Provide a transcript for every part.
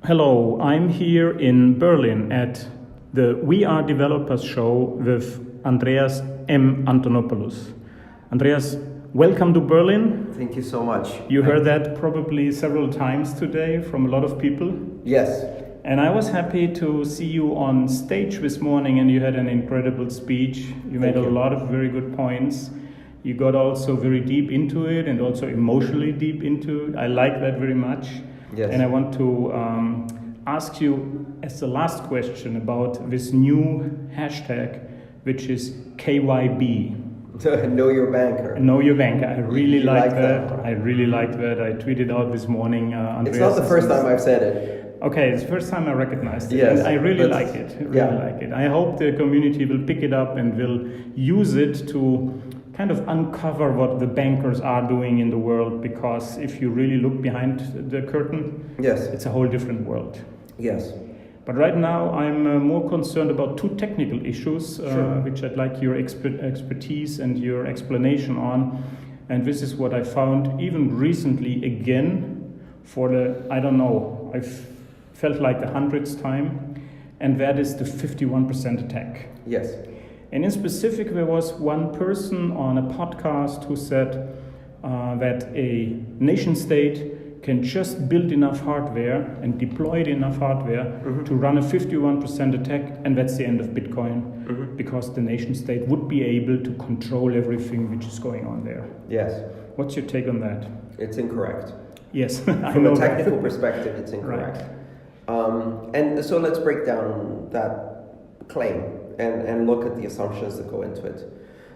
Hello, I'm here in Berlin at the We Are Developers show with Andreas M. Antonopoulos. Andreas, welcome to Berlin. Thank you so much. You heard that probably several times today from a lot of people. Yes. And I was happy to see you on stage this morning, and you had an incredible speech. You made a lot of very good points. You got also very deep into it and also emotionally deep into it. I like that very much. Yes. And I want to ask you as the last question about this new hashtag, which is KYB. Know your banker. Know your banker. I really You like like that. that. I really like that. I tweeted out this morning. It's not the first time I've said it. Okay, it's the first time I recognized it. Yes, and I really like it. I really like it. I hope the community will pick it up and will use it to kind of uncover what the bankers are doing in the world, because if you really look behind the curtain, Yes. it's a whole different world. Yes. But right now I'm more concerned about two technical issues, Sure. which I'd like your expertise and your explanation on. And this is what I found even recently again for I felt like the 100th time, and that is the 51% attack. Yes. And in specific, there was one person on a podcast who said that a nation state can just build enough hardware and deploy enough hardware to run a 51% attack, and that's the end of Bitcoin, because the nation state would be able to control everything which is going on there. Yes. What's your take on that? It's incorrect. Yes, I From know a technical that. perspective, it's incorrect. Right. And so let's break down that claim and look at the assumptions that go into it.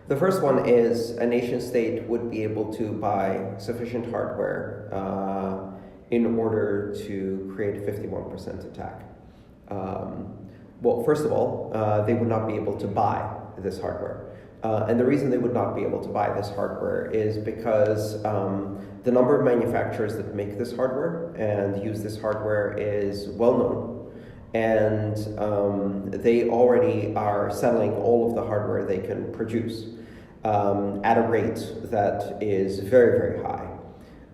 The first one is a nation state would be able to buy sufficient hardware in order to create a 51% attack. Well, first of all, they would not be able to buy this hardware. And the reason they would not be able to buy this hardware is because the number of manufacturers that make this hardware and use this hardware is well known. And they already are selling all of the hardware they can produce at a rate that is very, very high.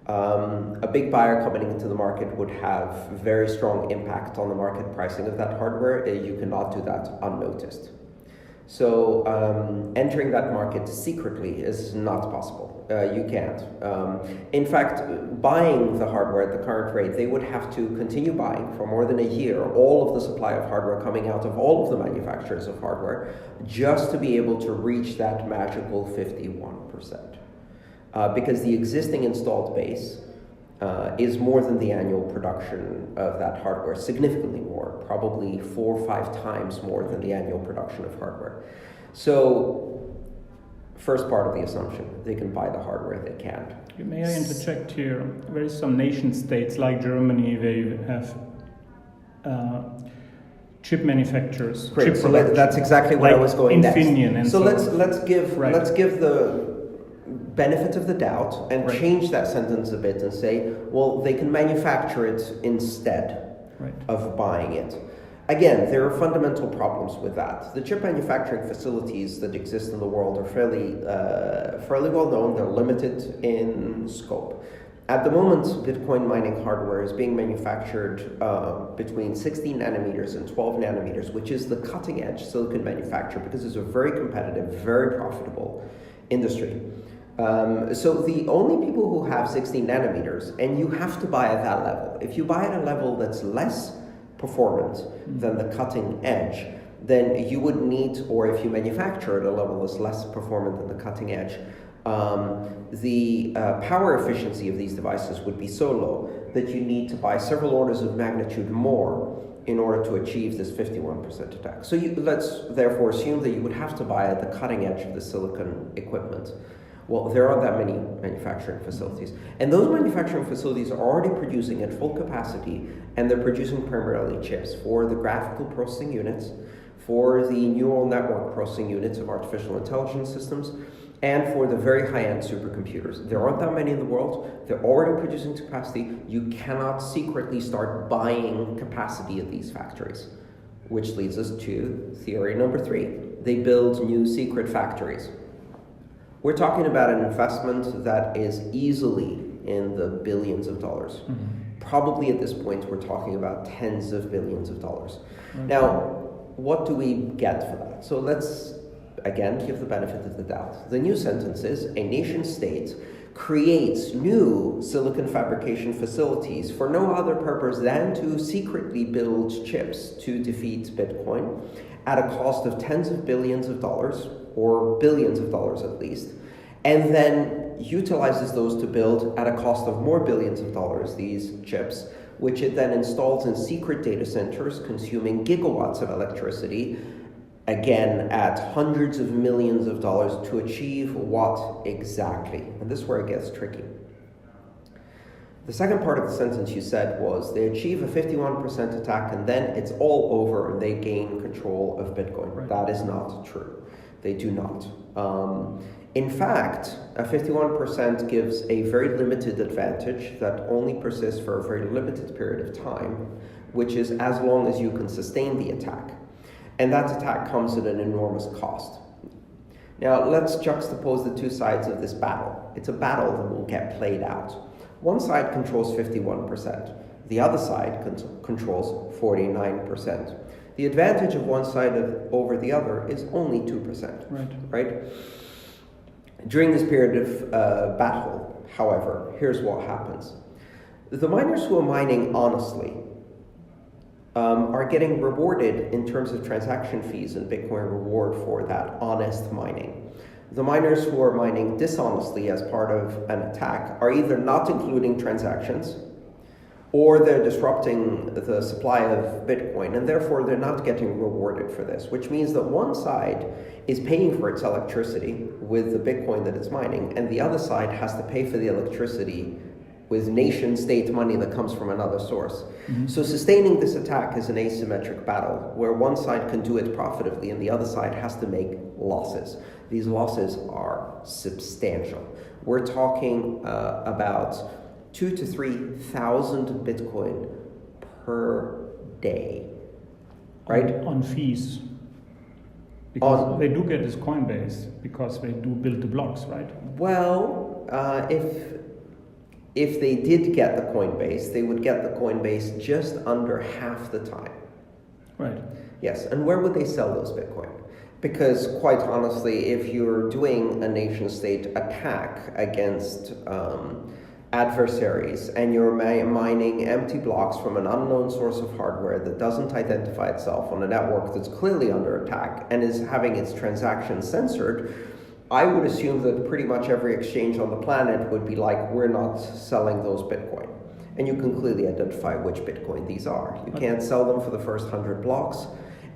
A big buyer coming into the market would have very strong impact on the market pricing of that hardware. You cannot do that unnoticed. So entering that market secretly is not possible. You can't. In fact, buying the hardware at the current rate, they would have to continue buying for more than a year all of the supply of hardware coming out of all of the manufacturers of hardware just to be able to reach that magical 51%. Because the existing installed base is more than the annual production of that hardware, significantly more, probably 4 or 5 times more than the annual production of hardware. So, first part of the assumption, they can buy the hardware they can. May I interject here? There is some nation states like Germany, they have chip manufacturers. Great. Chip So production, that's exactly what I was going next. Infineon and so so let's give the benefit of the doubt and Right. change that sentence a bit and say, well, they can manufacture it instead of buying it. Again, there are fundamental problems with that. The chip manufacturing facilities that exist in the world are fairly well known. They're limited in scope. At the moment, Bitcoin mining hardware is being manufactured between 16 nanometers and 12 nanometers, which is the cutting edge silicon manufacture, because it's a very competitive, very profitable industry. So the only people who have 16 nanometers, and you have to buy at that level. If you buy at a level that's less performant than the cutting edge, then you would need, or if you manufacture at a level that's less performant than the cutting edge, the power efficiency of these devices would be so low that you need to buy several orders of magnitude more in order to achieve this 51% attack. So let's therefore assume that you would have to buy at the cutting edge of the silicon equipment. Well, there aren't that many manufacturing facilities. And those manufacturing facilities are already producing at full capacity, and they're producing primarily chips for the graphical processing units, for the neural network processing units of artificial intelligence systems, and for the very high-end supercomputers. There aren't that many in the world. They're already producing capacity. You cannot secretly start buying capacity at these factories, which leads us to theory number 3. They build new secret factories. We're talking about an investment that is easily in the billions of dollars. probably at this point we're talking about tens of billions of dollars. Okay. Now, what do we get for that? So let's, again, give the benefit of the doubt. The new sentence is, a nation state creates new silicon fabrication facilities for no other purpose than to secretly build chips to defeat Bitcoin at a cost of tens of billions of dollars, or billions of dollars at least, and then utilizes those to build at a cost of more billions of dollars these chips, which it then installs in secret data centers consuming gigawatts of electricity, again at hundreds of millions of dollars, to achieve what exactly? And this is where it gets tricky. The second part of the sentence you said was they achieve a 51% attack and then it's all over and they gain control of Bitcoin. Right. That is not true. They do not. In fact, a 51% gives a very limited advantage that only persists for a very limited period of time, which is as long as you can sustain the attack. And that attack comes at an enormous cost. Now, let's juxtapose the two sides of this battle. It's a battle that will get played out. One side controls 51%. The other side controls 49%. The advantage of one side over the other is only 2%. Right? During this period of battle, however, here's what happens. The miners who are mining honestly are getting rewarded in terms of transaction fees and Bitcoin reward for that honest mining. The miners who are mining dishonestly as part of an attack are either not including transactions, or they're disrupting the supply of Bitcoin, and therefore they're not getting rewarded for this, which means that one side is paying for its electricity with the Bitcoin that it's mining, and the other side has to pay for the electricity with nation-state money that comes from another source. Mm-hmm. So sustaining this attack is an asymmetric battle, where one side can do it profitably and the other side has to make losses. These losses are substantial. We're talking about 2,000 to 3,000 Bitcoin per day, right? On fees. Because they do get this Coinbase, because they do build the blocks, right? Well, if they did get the Coinbase, they would get the Coinbase just under half the time. Right. Yes, and where would they sell those Bitcoin? Because quite honestly, if you're doing a nation-state attack against adversaries and you're mining empty blocks from an unknown source of hardware that doesn't identify itself on a network that's clearly under attack and is having its transactions censored, I would assume that pretty much every exchange on the planet would be like, we're not selling those Bitcoin. And you can clearly identify which Bitcoin these are. You can't sell them for the first 100 blocks.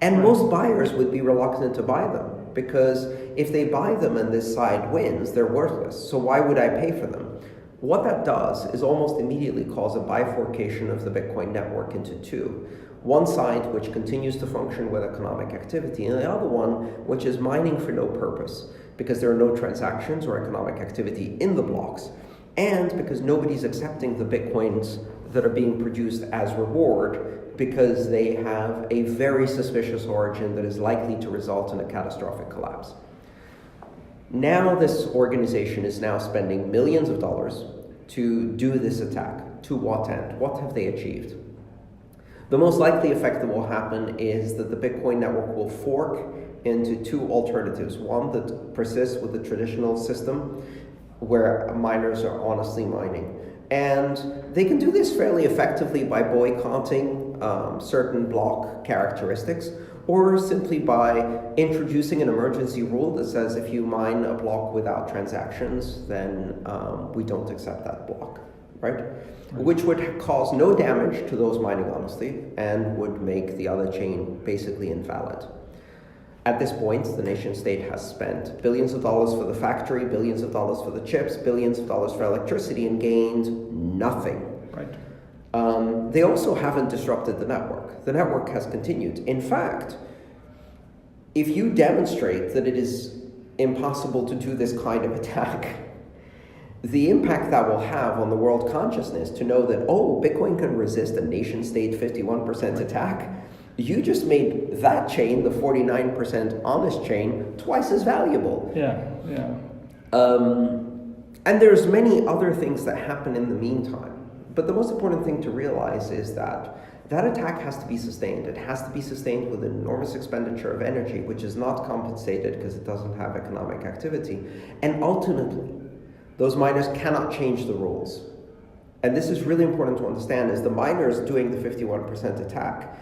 And most buyers would be reluctant to buy them, because if they buy them and this side wins, they're worthless. So why would I pay for them? What that does is almost immediately cause a bifurcation of the Bitcoin network into two. One side which continues to function with economic activity, and the other one which is mining for no purpose, because there are no transactions or economic activity in the blocks, and because nobody's accepting the Bitcoins that are being produced as reward, because they have a very suspicious origin that is likely to result in a catastrophic collapse. Now this organization is now spending millions of dollars to do this attack. To what end? What have they achieved? The most likely effect that will happen is that the Bitcoin network will fork into two alternatives. One that persists with the traditional system, where miners are honestly mining. And they can do this fairly effectively by boycotting certain block characteristics, or simply by introducing an emergency rule that says if you mine a block without transactions, then we don't accept that block, right? Which would cause no damage to those mining honestly and would make the other chain basically invalid. At this point, the nation state has spent billions of dollars for the factory, billions of dollars for the chips, billions of dollars for electricity, and gained nothing. Right. They also haven't disrupted the network. The network has continued. In fact, if you demonstrate that it is impossible to do this kind of attack, the impact that will have on the world consciousness to know that, oh, Bitcoin can resist a nation-state 51% attack, you just made that chain, the 49% honest chain, twice as valuable. Yeah. And there's many other things that happen in the meantime. But the most important thing to realize is that attack has to be sustained. It has to be sustained with an enormous expenditure of energy, which is not compensated because it doesn't have economic activity. And ultimately, those miners cannot change the rules. And this is really important to understand, is the miners doing the 51% attack,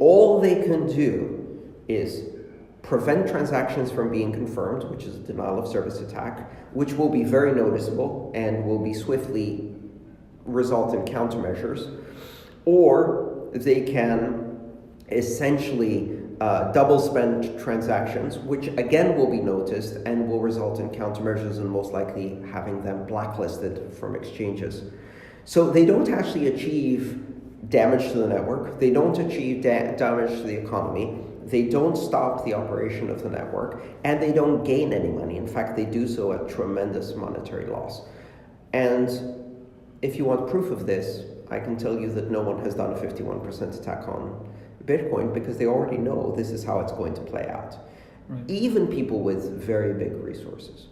all they can do is prevent transactions from being confirmed, which is a denial of service attack, which will be very noticeable and will be swiftly result in countermeasures, or they can essentially double spend transactions, which again will be noticed and will result in countermeasures and most likely having them blacklisted from exchanges. So they don't actually achieve damage to the network, they don't achieve damage to the economy, they don't stop the operation of the network, and they don't gain any money. In fact, they do so at tremendous monetary loss. And if you want proof of this, I can tell you that no one has done a 51% attack on Bitcoin because they already know this is how it's going to play out. Right. Even people with very big resources.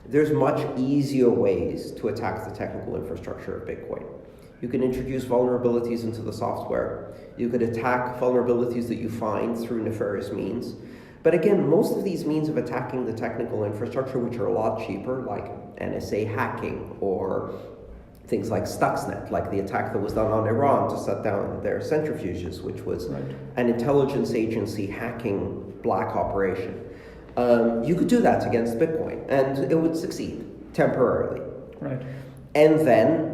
There's much easier ways to attack the technical infrastructure of Bitcoin. You can introduce vulnerabilities into the software. You could attack vulnerabilities that you find through nefarious means. But again, most of these means of attacking the technical infrastructure, which are a lot cheaper, like NSA hacking or things like Stuxnet, like the attack that was done on Iran to shut down their centrifuges, which was an intelligence agency hacking black operation. You could do that against Bitcoin, and it would succeed temporarily. Right. And then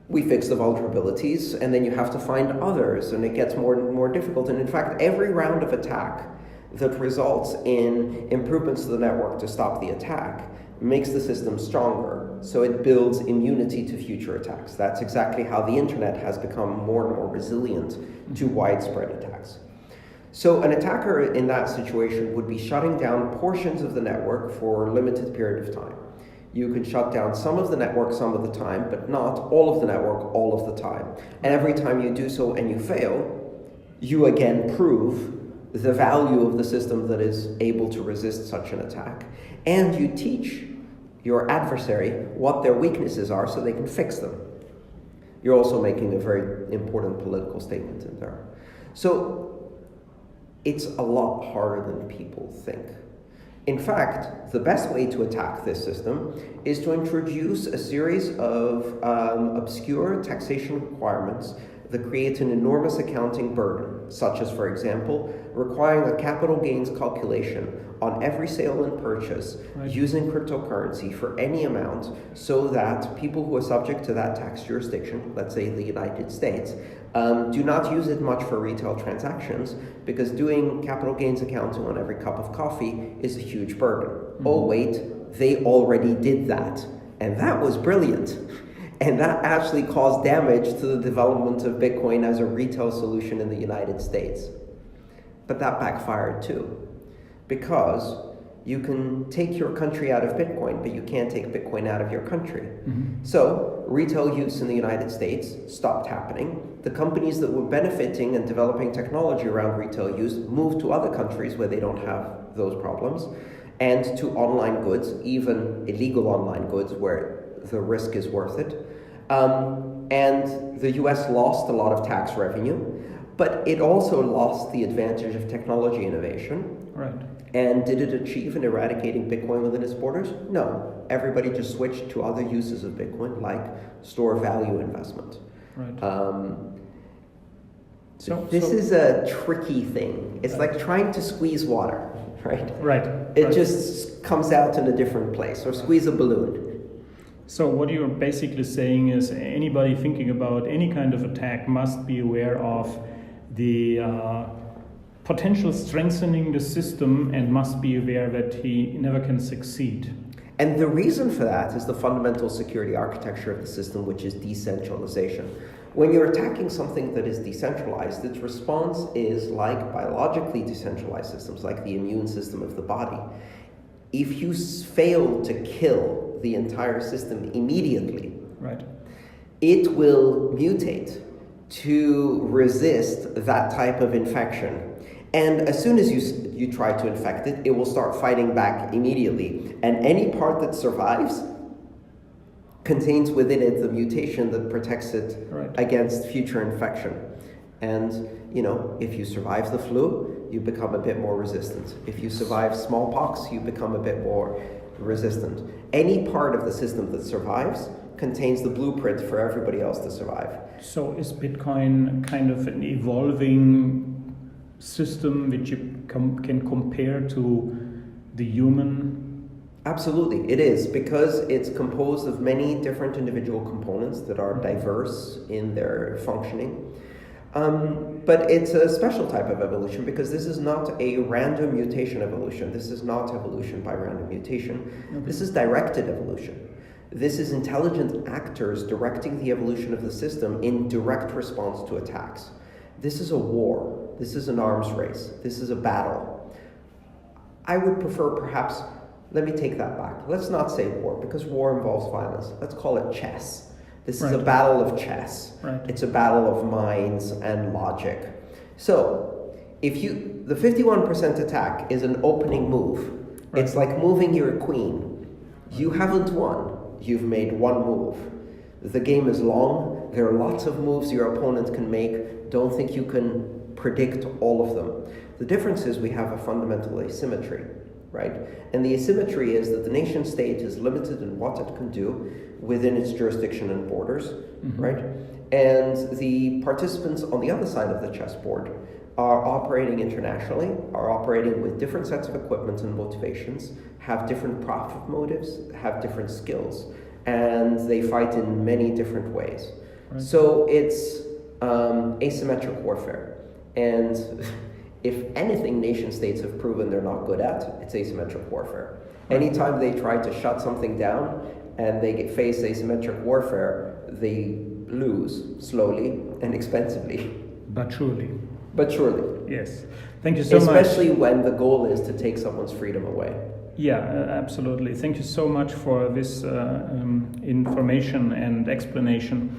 we fix the vulnerabilities, and then you have to find others, and it gets more and more difficult. And in fact, every round of attack that results in improvements to the network to stop the attack makes the system stronger, so it builds immunity to future attacks. That's exactly how the internet has become more and more resilient to widespread attacks. So an attacker in that situation would be shutting down portions of the network for a limited period of time. You could shut down some of the network some of the time, but not all of the network all of the time. And every time you do so and you fail, you again prove the value of the system that is able to resist such an attack. And you teach your adversary what their weaknesses are so they can fix them. You're also making a very important political statement in there. So it's a lot harder than people think. In fact, the best way to attack this system is to introduce a series of obscure taxation requirements that create an enormous accounting burden, such as, for example, requiring a capital gains calculation on every sale and purchase using cryptocurrency for any amount, so that people who are subject to that tax jurisdiction, let's say the United States, do not use it much for retail transactions, because doing capital gains accounting on every cup of coffee is a huge burden. Mm-hmm. Oh wait, they already did that, and that was brilliant. And that actually caused damage to the development of Bitcoin as a retail solution in the United States. But that backfired too, because you can take your country out of Bitcoin, but you can't take Bitcoin out of your country. Mm-hmm. So retail use in the United States stopped happening. The companies that were benefiting and developing technology around retail use moved to other countries where they don't have those problems, and to online goods, even illegal online goods where the risk is worth it. And the US lost a lot of tax revenue, but it also lost the advantage of technology innovation. Right. And did it achieve in eradicating Bitcoin within its borders? No. Everybody just switched to other uses of Bitcoin, like store value investment. Right. This is a tricky thing. It's like trying to squeeze water, right? Right. It just comes out in a different place, or squeeze a balloon. So what you're basically saying is anybody thinking about any kind of attack must be aware of the potential strengthening the system and must be aware that he never can succeed. And the reason for that is the fundamental security architecture of the system, which is decentralization. When you're attacking something that is decentralized, its response is like biologically decentralized systems, like the immune system of the body. If you fail to kill the entire system immediately, right, it will mutate to resist that type of infection. And as soon as you try to infect it, it will start fighting back immediately. And any part that survives contains within it the mutation that protects it right. against future infection. And, if you survive the flu, you become a bit more resistant. If you survive smallpox, you become a bit more resistant. Any part of the system that survives contains the blueprint for everybody else to survive. So is Bitcoin kind of an evolving system which you can compare to the human? Absolutely, it is, because it's composed of many different individual components that are diverse in their functioning. But it's a special type of evolution because this is not a random mutation evolution. This is not evolution by random mutation. Okay. This is directed evolution. This is intelligent actors directing the evolution of the system in direct response to attacks. This is a war. This is an arms race. This is a battle. I would prefer perhaps, let me take that back. Let's not say war, because war involves violence. Let's call it chess. This is a battle of chess. Right. It's a battle of minds and logic. So, the 51% attack is an opening move. Right. It's like moving your queen. You haven't won. You've made one move. The game is long. There are lots of moves your opponent can make. Don't think you can predict all of them. The difference is we have a fundamental asymmetry, right? And the asymmetry is that the nation state is limited in what it can do within its jurisdiction and borders, mm-hmm. right? And the participants on the other side of the chessboard are operating internationally, are operating with different sets of equipment and motivations, have different profit motives, have different skills, and they fight in many different ways. Right. So it's asymmetric warfare. And if anything nation states have proven they're not good at, it's asymmetric warfare. Anytime they try to shut something down and they face asymmetric warfare, they lose slowly and expensively. But surely. But surely. Yes. Thank you so much. Especially when the goal is to take someone's freedom away. Yeah, absolutely. Thank you so much for this information and explanation.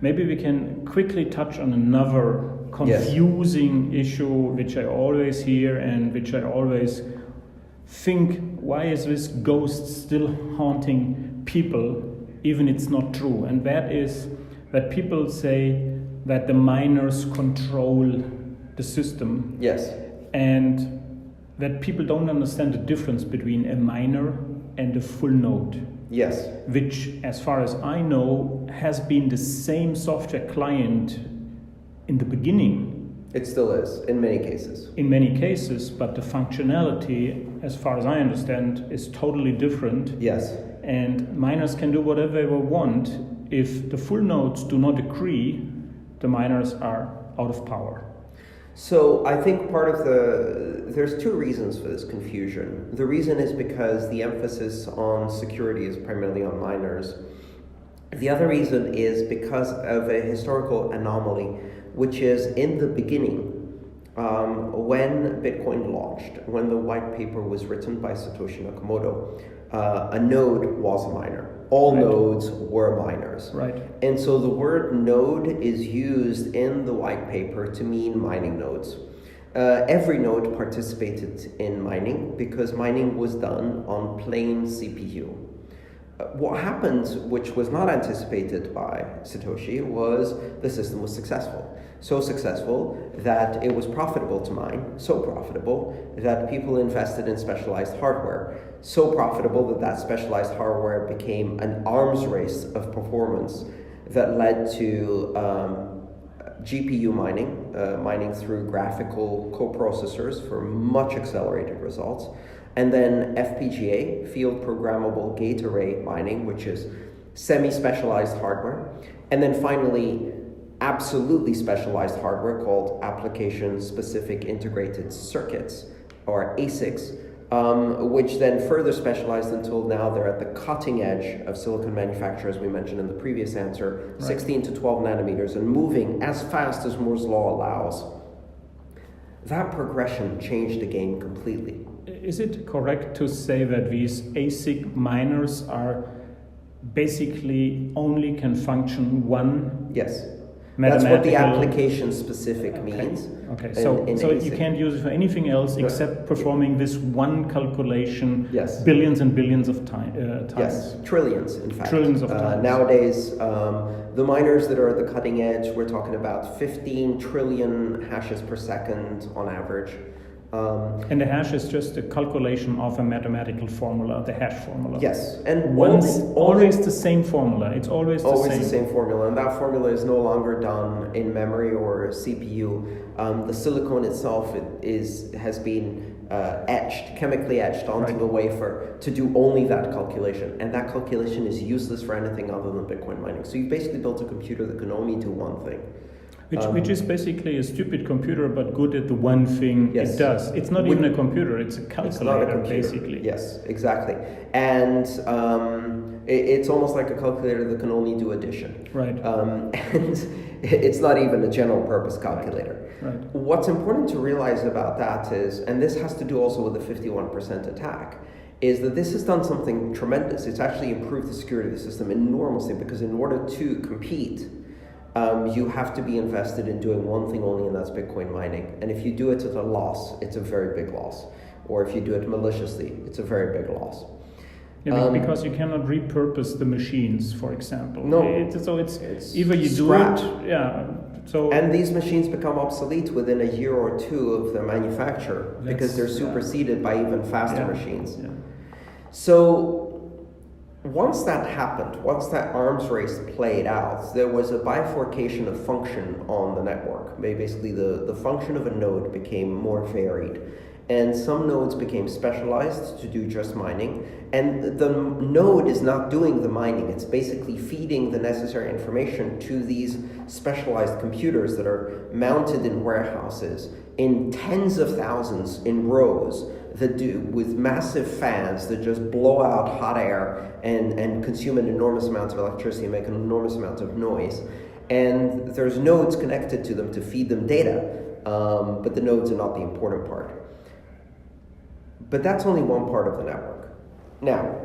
Maybe we can quickly touch on another confusing issue which I always hear and which I always think, why is this ghost still haunting people even it's not true? And that is that people say that the miners control the system. Yes. And that people don't understand the difference between a miner and a full node. Yes. Which, as far as I know, has been the same software client in the beginning. It still is, in many cases. In many cases, but the functionality, as far as I understand, is totally different. Yes. And miners can do whatever they want. If the full nodes do not agree, the miners are out of power. So I think there's two reasons for this confusion. The reason is because the emphasis on security is primarily on miners. The other reason is because of a historical anomaly, which is in the beginning, when Bitcoin launched, when the white paper was written by Satoshi Nakamoto, a node was a miner. All nodes were miners. Right. And so the word node is used in the white paper to mean mining nodes. Every node participated in mining because mining was done on plain CPU. What happened, which was not anticipated by Satoshi, was the system was successful. So successful that it was profitable to mine, so profitable that people invested in specialized hardware, so profitable that that specialized hardware became an arms race of performance that led to GPU mining, mining through graphical coprocessors for much accelerated results, and then FPGA, field programmable gate array mining, which is semi-specialized hardware, and then finally absolutely specialized hardware called application-specific integrated circuits, or ASICs, which then further specialized until now they're at the cutting edge of silicon manufacture, as we mentioned in the previous answer, 16 to 12 nanometers, and moving as fast as Moore's law allows. That progression changed the game completely. Is it correct to say that these ASIC miners are basically only can function one? Yes. That's what the application specific means. Okay, so you can't use it for anything else except performing this one calculation billions and billions of times. Yes, trillions, in fact. Trillions of times. Nowadays, the miners that are at the cutting edge, we're talking about 15 trillion hashes per second on average. And the hash is just a calculation of a mathematical formula, the hash formula. Yes, and always the same formula. It's always the same formula, and that formula is no longer done in memory or CPU. The silicon itself has been chemically etched onto the wafer to do only that calculation, and that calculation is useless for anything other than Bitcoin mining. So you basically built a computer that can only do one thing. Which is basically a stupid computer, but good at the one thing it does. It's not even a computer; it's a calculator, basically. Yes, exactly. And it's almost like a calculator that can only do addition. Right. And it's not even a general purpose calculator. Right. What's important to realize about that is, and this has to do also with the 51% attack, is that this has done something tremendous. It's actually improved the security of the system enormously, because in order to compete, you have to be invested in doing one thing only, and that's Bitcoin mining. And if you do it at a loss, it's a very big loss. Or if you do it maliciously, it's a very big loss. Yeah, because you cannot repurpose the machines, for example. No. So it's either you scrapped. do it, So and these machines become obsolete within a year or two of their manufacture, because they're superseded by even faster machines. Yeah. So once that happened, once that arms race played out, there was a bifurcation of function on the network. Basically, the function of a node became more varied. And some nodes became specialized to do just mining. And the node is not doing the mining. It's basically feeding the necessary information to these specialized computers that are mounted in warehouses in tens of thousands in rows that do with massive fans that just blow out hot air and consume an enormous amount of electricity and make an enormous amount of noise. And there's nodes connected to them to feed them data, but the nodes are not the important part. But that's only one part of the network. Now,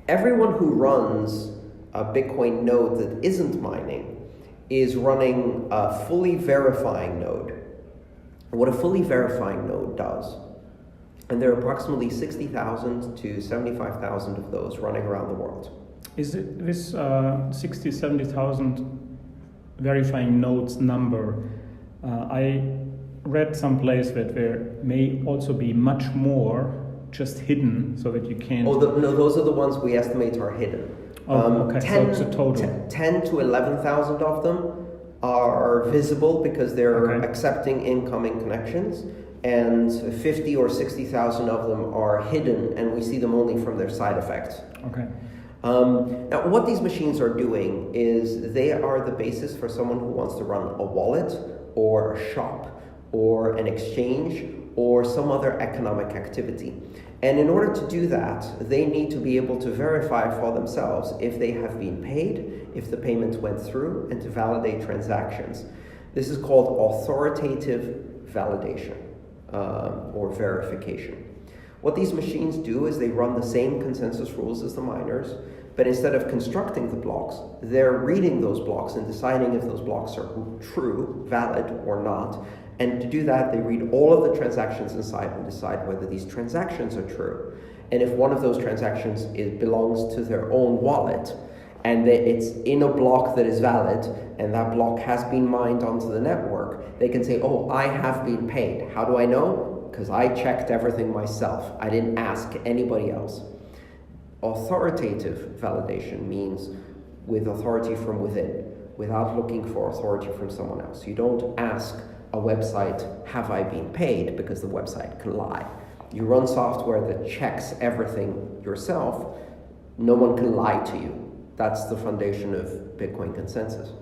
everyone who runs a Bitcoin node that isn't mining is running a fully verifying node. What a fully verifying node does, and there are approximately 60,000 to 75,000 of those running around the world. Is it this 60, 70,000 verifying nodes number? I read someplace that there may also be much more just hidden, so that you can't... no, those are the ones we estimate are hidden. Okay, 10, so it's a total. 10 to 11,000 of them are visible because they're accepting incoming connections, and 50 or 60,000 of them are hidden, and we see them only from their side effects. Okay. Now, what these machines are doing is they are the basis for someone who wants to run a wallet or a shop or an exchange or some other economic activity. And in order to do that, they need to be able to verify for themselves if they have been paid, if the payment went through, and to validate transactions. This is called authoritative validation or verification. What these machines do is they run the same consensus rules as the miners, but instead of constructing the blocks, they're reading those blocks and deciding if those blocks are true, valid, or not. And to do that, they read all of the transactions inside and decide whether these transactions are true. And if one of those transactions belongs to their own wallet, and it's in a block that is valid, and that block has been mined onto the network, they can say, oh, I have been paid. How do I know? Because I checked everything myself. I didn't ask anybody else. Authoritative validation means with authority from within, without looking for authority from someone else. You don't ask a website, have I been paid? Because the website can lie. You run software that checks everything yourself. No one can lie to you. That's the foundation of Bitcoin consensus.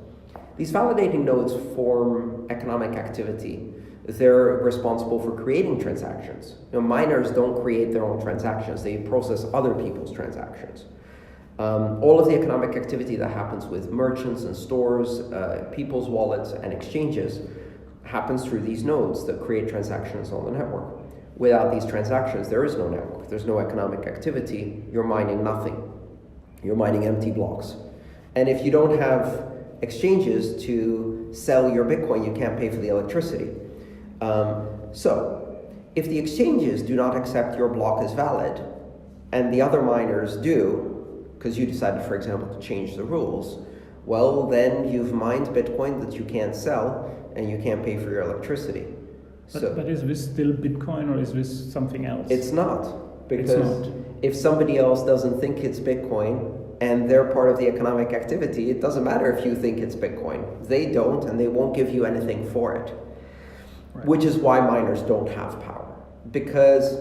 These validating nodes form economic activity. They're responsible for creating transactions. Miners don't create their own transactions. They process other people's transactions. All of the economic activity that happens with merchants and stores, people's wallets and exchanges happens through these nodes that create transactions on the network. Without these transactions, there is no network. There's no economic activity. You're mining nothing. You're mining empty blocks. And if you don't have exchanges to sell your Bitcoin, you can't pay for the electricity. So, if the exchanges do not accept your block as valid, and the other miners do, because you decided, for example, to change the rules, well, then you've mined Bitcoin that you can't sell, and you can't pay for your electricity. But is this still Bitcoin, or is this something else? It's not, because if somebody else doesn't think it's Bitcoin, and they're part of the economic activity, it doesn't matter if you think it's Bitcoin. They don't, and they won't give you anything for it. Right. Which is why miners don't have power. Because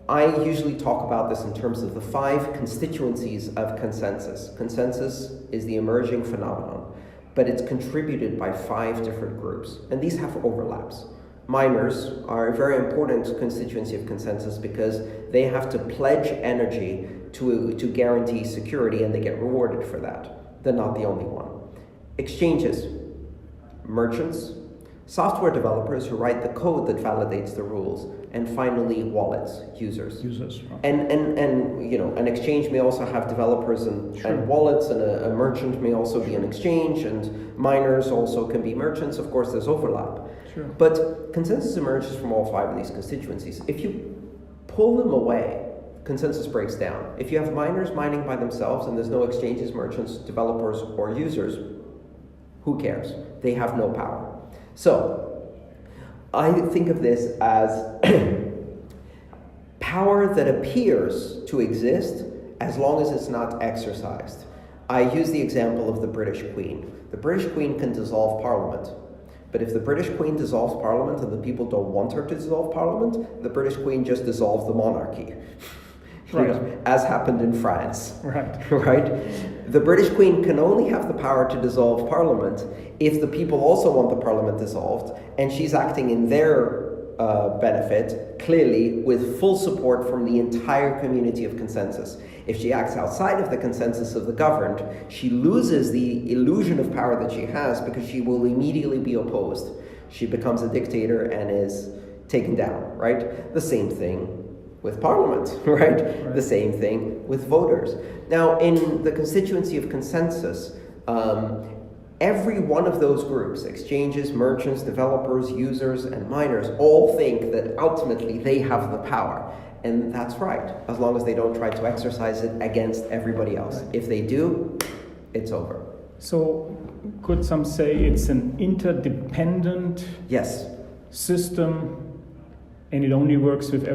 I usually talk about this in terms of the 5 constituencies of consensus. Consensus is the emerging phenomenon, but it's contributed by 5 different groups, and these have overlaps. Miners are a very important constituency of consensus because they have to pledge energy to guarantee security, and they get rewarded for that. They're not the only one. Exchanges, merchants, software developers who write the code that validates the rules, and finally wallets, users. Right. And you know, an exchange may also have developers and wallets, and a merchant may also be an exchange, and miners also can be merchants. Of course, there's overlap. Sure. But consensus emerges from all 5 of these constituencies. If you pull them away, consensus breaks down. If you have miners mining by themselves and there's no exchanges, merchants, developers, or users, who cares? They have no power. So, I think of this as power that appears to exist as long as it's not exercised. I use the example of the British Queen. The British Queen can dissolve Parliament. But if the British Queen dissolves Parliament and the people don't want her to dissolve Parliament, the British Queen just dissolves the monarchy. Right. You know, as happened in France. Right. Right? The British Queen can only have the power to dissolve Parliament if the people also want the Parliament dissolved, and she's acting in their benefit, clearly, with full support from the entire community of consensus. If she acts outside of the consensus of the governed, she loses the illusion of power that she has because she will immediately be opposed. She becomes a dictator and is taken down, right? The same thing with Parliament, right? The same thing with voters. Now, in the constituency of consensus, every one of those groups, exchanges, merchants, developers, users, and miners, all think that ultimately they have the power. And that's right, as long as they don't try to exercise it against everybody else. If they do, it's over. So, could some say it's an interdependent system, and it only works with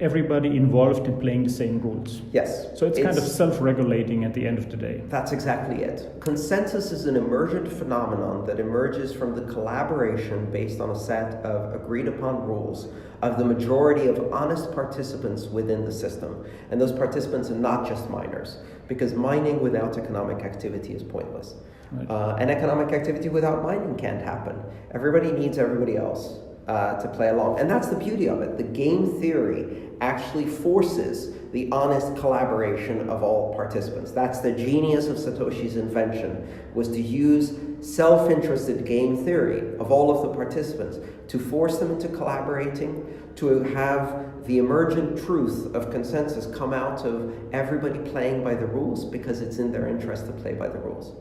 everybody involved in playing the same rules? Yes. So it's kind of self-regulating at the end of the day. That's exactly it. Consensus is an emergent phenomenon that emerges from the collaboration based on a set of agreed upon rules of the majority of honest participants within the system. And those participants are not just miners, because mining without economic activity is pointless. Right. And economic activity without mining can't happen. Everybody needs everybody else to play along. And that's the beauty of it. The game theory actually forces the honest collaboration of all participants. That's the genius of Satoshi's invention, was to use self-interested game theory of all of the participants to force them into collaborating, to have the emergent truth of consensus come out of everybody playing by the rules because it's in their interest to play by the rules.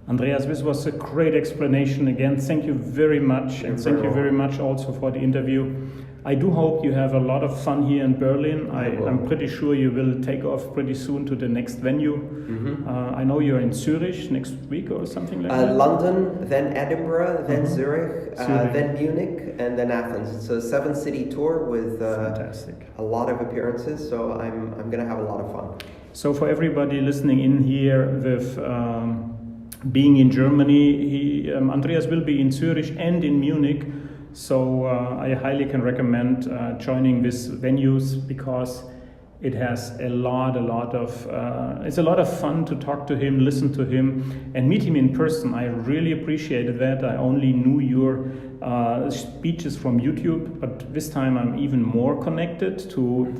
Andreas, this was a great explanation again. Thank you very much, and thank you very much also for the interview. I do hope you have a lot of fun here in Berlin. I'm pretty sure you will take off pretty soon to the next venue. Mm-hmm. I know you're in Zurich next week or something like that. London, then Edinburgh, then Zurich, then Munich, and then Athens. It's a 7-city tour with fantastic. A lot of appearances, so I'm going to have a lot of fun. So for everybody listening in here with being in Germany, Andreas will be in Zurich and in Munich. So I highly can recommend joining these venues because it has it's a lot of fun to talk to him, listen to him, and meet him in person. I really appreciated that. I only knew your speeches from YouTube, but this time I'm even more connected to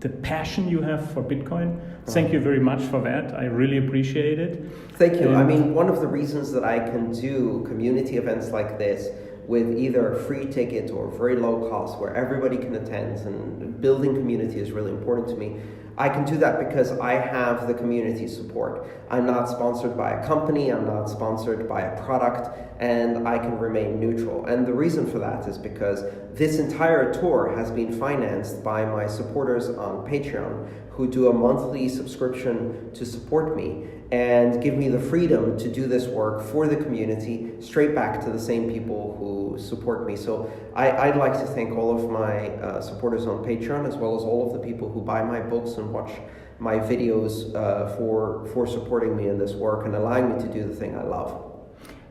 the passion you have for Bitcoin. Thank you very much for that. I really appreciate it. Thank you. I mean, one of the reasons that I can do community events like this with either a free ticket or very low cost where everybody can attend, and building community is really important to me. I can do that because I have the community support. I'm not sponsored by a company, I'm not sponsored by a product, and I can remain neutral. And the reason for that is because this entire tour has been financed by my supporters on Patreon, who do a monthly subscription to support me and give me the freedom to do this work for the community, straight back to the same people who support me. So I'd like to thank all of my supporters on Patreon, as well as all of the people who buy my books and watch my videos for supporting me in this work and allowing me to do the thing I love.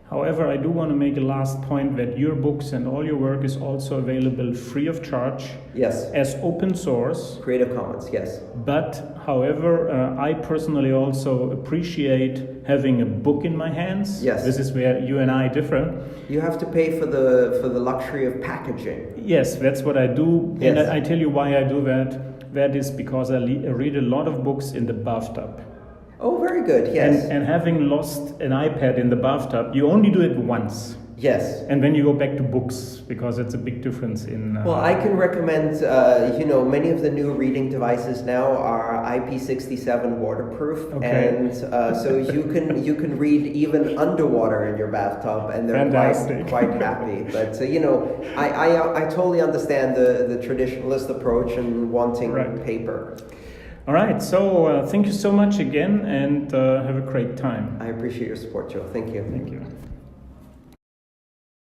However, I do want to make a last point that your books and all your work is also available free of charge. Yes. As open source. Creative Commons, yes. But, however, I personally also appreciate having a book in my hands. Yes. This is where you and I differ. You have to pay for the luxury of packaging. Yes, that's what I do. Yes. And I tell you why I do that. That is because I read a lot of books in the bathtub. Oh, very good, yes. And having lost an iPad in the bathtub, you only do it once. Yes. And then you go back to books, because it's a big difference in... Well, I can recommend, many of the new reading devices now are IP67 waterproof. Okay. And so you can read even underwater in your bathtub, and they're quite happy. But, I totally understand the traditionalist approach and wanting paper. All right, so thank you so much again, and have a great time. I appreciate your support, Joe. Thank you. Thank you.